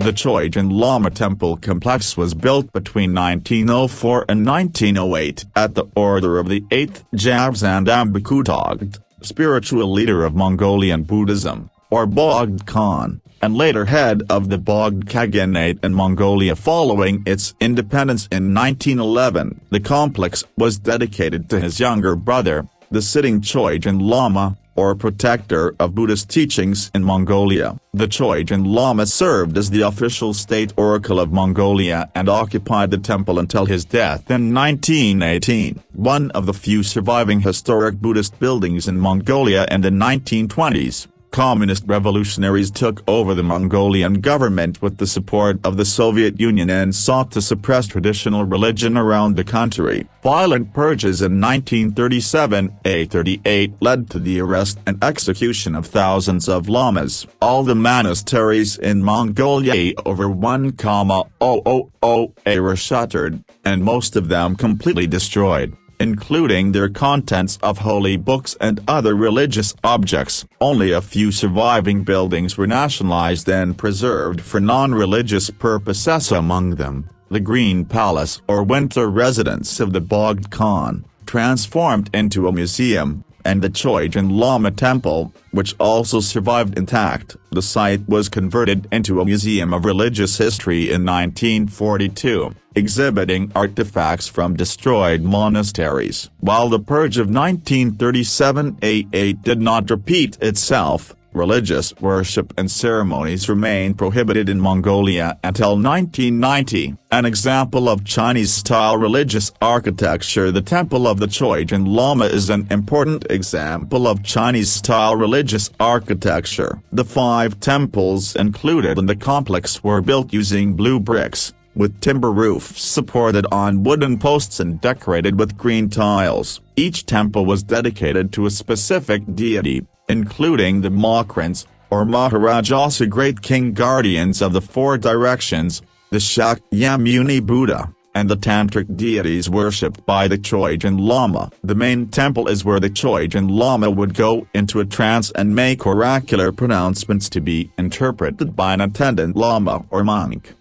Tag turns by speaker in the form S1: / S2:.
S1: The Choijin Lama temple complex was built between 1904 and 1908 at the order of the 8th Jabzandambakutogd, spiritual leader of Mongolian Buddhism, or Bogd Khan, and later head of the Bogd Khaganate in Mongolia following its independence in 1911. The complex was dedicated to his younger brother, the sitting Choijin Lama, or protector of Buddhist teachings in Mongolia. The Choijin Lama served as the official state oracle of Mongolia and occupied the temple until his death in 1918. One of the few surviving historic Buddhist buildings in Mongolia in the 1920s. Communist revolutionaries took over the Mongolian government with the support of the Soviet Union and sought to suppress traditional religion around the country. Violent purges in 1937–38 led to the arrest and execution of thousands of lamas. All the monasteries in Mongolia, over 1,000, were shuttered, and most of them completely destroyed, including their contents of holy books and other religious objects. Only a few surviving buildings were nationalized and preserved for non-religious purposes, among them, the Green Palace or winter residence of the Bogd Khan, transformed into a museum, and the Choijin Lama Temple, which also survived intact. The site was converted into a museum of religious history in 1942, exhibiting artifacts from destroyed monasteries. While the purge of 1937–88 did not repeat itself, religious worship and ceremonies remained prohibited in Mongolia until 1990. An example of Chinese-style religious architecture. The Temple of the Choijin Lama is an important example of Chinese-style religious architecture. The 5 temples included in the complex were built using blue bricks, with timber roofs supported on wooden posts and decorated with green tiles. Each temple was dedicated to a specific deity, including the Makrans, or Maharajas, great king guardians of the 4 directions, the Shakyamuni Buddha, and the tantric deities worshipped by the Choijin Lama. The main temple is where the Choijin Lama would go into a trance and make oracular pronouncements to be interpreted by an attendant lama or monk.